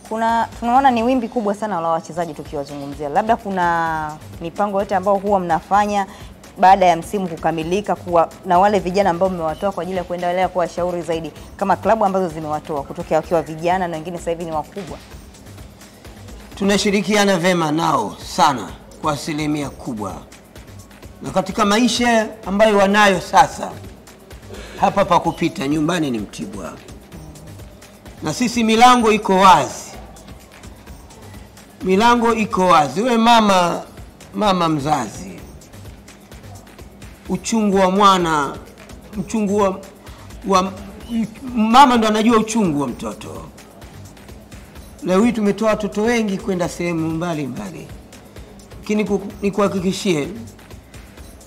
tunaona ni wimbi kubwa sana la wachezaji tukiwazungumzia. Labda kuna mipango yote ambao huwa mnafanya baada ya msimu kukamilika kuwa na wale vijana ambao mmewatoa kwa ajili ya kuendelea kuwashauri zaidi kama klabu ambazo zimewatoa kutokea wakiwa vijana na wengine sasa hivi ni wakubwa? Tunashirikiana vema nao sana kwa asilimia kubwa. Na katika maisha ambayo wanayo sasa, hapa pa kupita nyumbani ni Mtibwa. Na sisi milango iko wazi. Milango iko wazi. Wewe mama mzazi, uchungu wa mwana, uchungu wa mama ndo anajua uchungu wa mtoto. Leo hii tumetoa watoto wengi kwenda sehemu mbalimbali. Lakini nikuhakikishie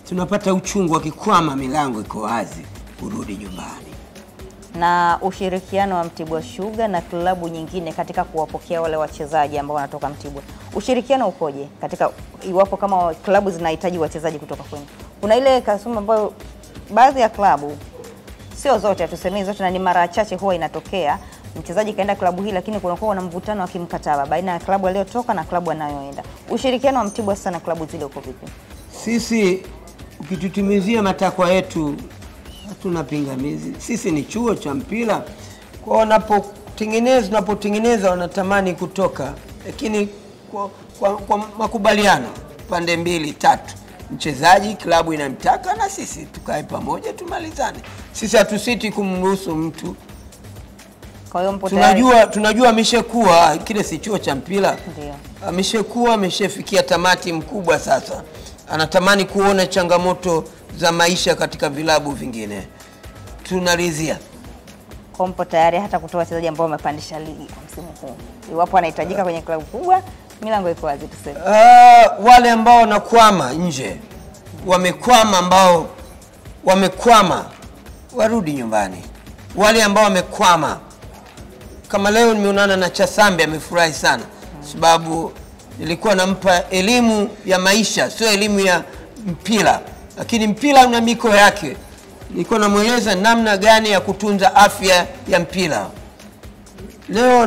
tunapata uchungu wakikwama milango iko wazi kurudi nyumbani. Na ushirikiano wa Mtibwa Sugar na klabu nyingine katika kuwapokea wale wachezaji ambao wanatoka Mtibwa, ushirikiano ukoje katika iwapo kama klabu zinahitaji wachezaji kutoka kwenu? Kuna ile kasumba ambayo baadhi ya klabu, sio zote, tusemee zote, na ni mara chache huwa inatokea mchezaji kaenda klabu hii lakini kunakuwa na mvutano wa kimkataba baina ya klabu aliyotoka na klabu anayoenda. Ushirikiano wa Mtibwa sana klabu zile uko vipi? Sisi ukitutimizia matakwa yetu hatuna pingamizi. Sisi ni chuo cha mpira. Kwa wanapotengeneza wanatamani kutoka, lakini kwa makubaliano pande mbili tatu, mchezaji klabu inamtaka na sisi tukae pamoja tumalizane. Sisi hatusiti kumruhusu mtu. Kwa hiyo mpo tunajua ameshakuwa, kile si chuo cha mpira. Ndio. Ameshakuwa, ameshafikia tamati mkubwa sasa. Anatamani kuona changamoto za maisha katika vilabu vingine. Tunalizia. Kwa mpo tayari hata kutoa wachezaji ambao wamepandisha ligi kwa msimu huu. Iwapo anahitajika kwenye klabu kubwa, milango iko wazi tuseme. Wale ambao wanakwama nje, wamekwama warudi nyumbani. Wale ambao wamekwama, kama leo nimeonana na Chasambe, amefurahi sana sababu nilikuwa nampa elimu ya maisha, sio elimu ya mpira. Lakini mpira una miko yake. Nilikuwa namueleza namna gani ya kutunza afya ya mpira. Leo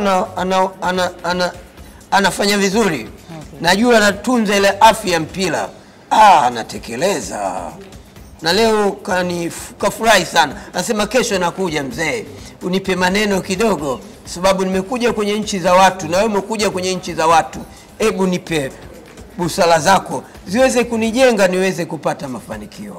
anafanya vizuri. Najua anatunza ile afya ya mpira. Anatekeleza. Na leo kafurahi sana. Anasema kesho nakuja mzee, unipe maneno kidogo sababu nimekuja kwenye nchi za watu na wewe umekuja kwenye nchi za watu. Hebu nipe busara zako ziweze kunijenga niweze kupata mafanikio.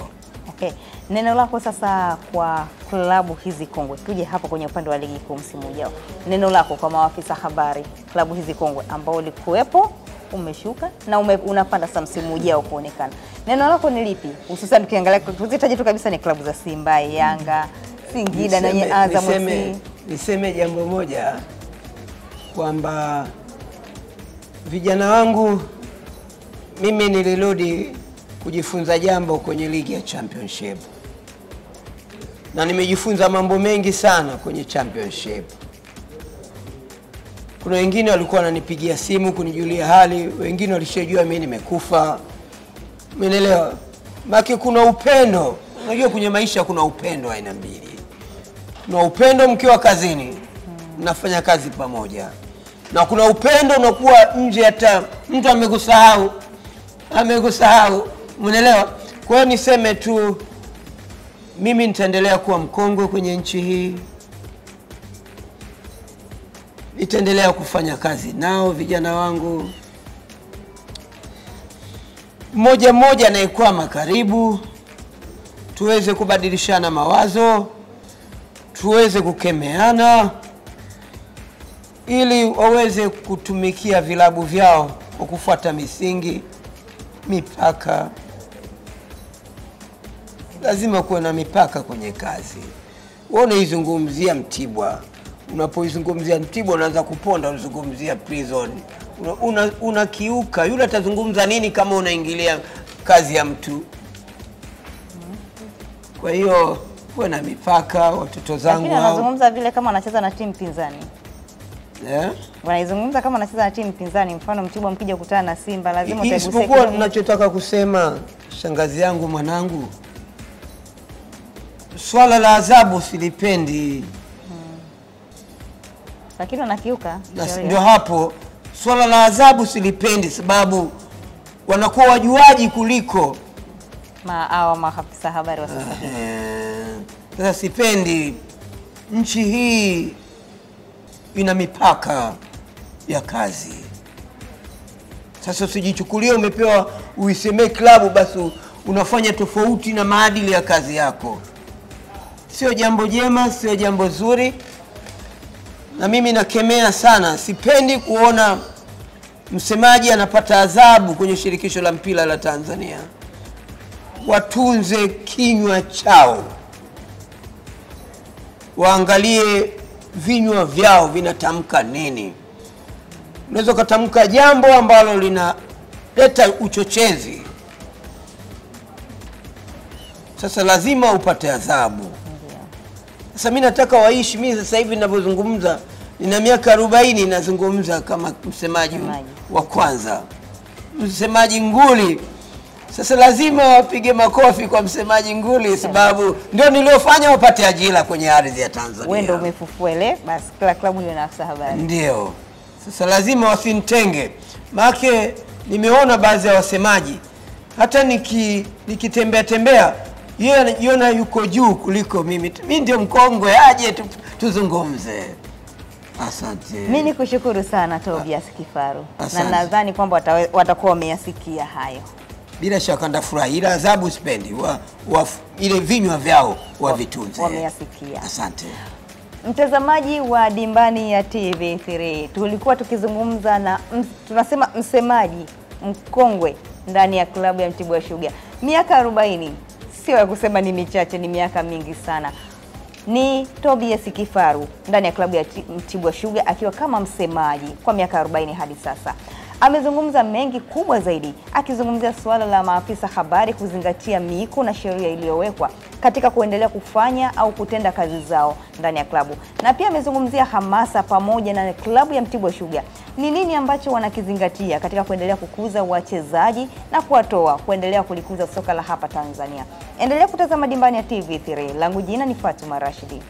Okay. Neno lako sasa kwa klabu hizi kongwe. Tuje hapo kwenye upande wa ligi kuu msimu ujao. Neno lako kwa maafisa habari klabu hizi kongwe ambao ulikuwepo, umeshuka na unapanda sasa msimu ujao kuonekana. Neno lako ni lipi? Hususan ukiangalia tuzitaje tu kabisa ni klabu za Simba, Yanga, Singida na Azam. Niseme jambo moja kwamba vijana wangu, mimi nilirudi kujifunza jambo kwenye ligi ya Championship. Na nimejifunza mambo mengi sana kwenye Championship. Kuna wengine walikuwa wananipigia simu kunijulia hali, wengine walishajua mimi nimekufa. Umeelewa? Maki kuna upendo. Unajua kwenye maisha kuna upendo aina mbili. Kuna upendo mkiwa kazini, mnafanya kazi pamoja. Na kuna upendo unakuwa nje, hata mtu amekusahau. Umeelewa? Kwa hiyo niseme tu mimi nitaendelea kuwa mkongwe kwenye nchi hii. Nitaendelea kufanya kazi nao vijana wangu. Mmoja anayekwama karibu, tuweze kubadilishana mawazo, tuweze kukemeana ili waweze kutumikia vilabu vyao kwa kufuata misingi, mipaka. Lazima kuwe na mipaka kwenye kazi. Wewe unaizungumzia Mtibwa. Unapoizungumzia Mtibwa unaanza kuponda, unazungumzia prison. Unakiuka. Yule atazungumza nini kama unaingilia kazi ya mtu? Kwa hiyo kuwe na mipaka. Watoto zangu lakini anazungumza vile kama anacheza na timu pinzani. Wanaizungumza kama anacheza na timu pinzani. Mfano Mtibwa mkija kukutana na Simba lazima utaguseke. Isipokuwa ninachotaka kusema, shangazi yangu, mwanangu, swala la adhabu silipendi. lakini wanakiuka sheria. Ndio hapo swala la adhabu silipendi, sababu wanakuwa wajuaji kuliko maafisa habari wa sasa hivi. Sasa sipendi. Nchi hii ina mipaka ya kazi. Sasa usijichukulie umepewa uisemee klabu basi unafanya tofauti na maadili ya kazi yako. Sio jambo jema, sio jambo zuri. Na mimi nakemea sana, sipendi kuona msemaji anapata adhabu kwenye shirikisho la mpira la Tanzania. Watunze kinywa chao, waangalie vinywa vyao vinatamka nini. Unaweza kutamka jambo ambalo linaleta uchochezi, sasa lazima upate adhabu. Sasa mimi nataka waishi. Mimi sasa hivi ninapozungumza nina miaka 40, nazungumza kama msemaji wa kwanza, msemaji nguli. Sasa lazima wapige makofi kwa msemaji nguli, sababu ndio niliofanya wapate ajira kwenye ardhi ya Tanzania. Wewe ndio umefufua ile, basi kila klabu ina afisa habari. Ndio. Sasa lazima wasinitenge. Maana nimeona baadhi ya wasemaji hata nikitembea tembea yeye anajiona yuko juu kuliko mimi. Mimi ndio mkongwe, aje tuzungumze. Asante. Mimi nikushukuru sana Tobias Kifaru. Na nadhani kwamba watakuwa wameyasikia hayo. Bila shaka ndafurahi, ila adhabu sipendi. Ile vinywa vyao wavitunze. Wameyasikia. Asante. Mtazamaji wa Dimbani ya TV3, tulikuwa tukizungumza na tunasema msemaji mkongwe ndani ya klabu ya Mtibwa Sugar. Miaka 40 sio ya kusema ni michache, ni miaka mingi sana. Ni Tobias Kifaru ndani ya klabu ya Mtibwa Sugar akiwa kama msemaji kwa miaka 40 hadi sasa. Amezungumza mengi, kubwa zaidi akizungumzia suala la maafisa habari kuzingatia miiko na sheria iliyowekwa katika kuendelea kufanya au kutenda kazi zao ndani ya klabu. Na pia amezungumzia hamasa pamoja na klabu ya Mtibwa Sugar. Ni nini ambacho wanakizingatia katika kuendelea kukuza wachezaji na kuwatoa kuendelea kulikuza soka la hapa Tanzania. Endelea kutazama Dimbani ya TV3. Langu jina ni Fatuma Rashidi.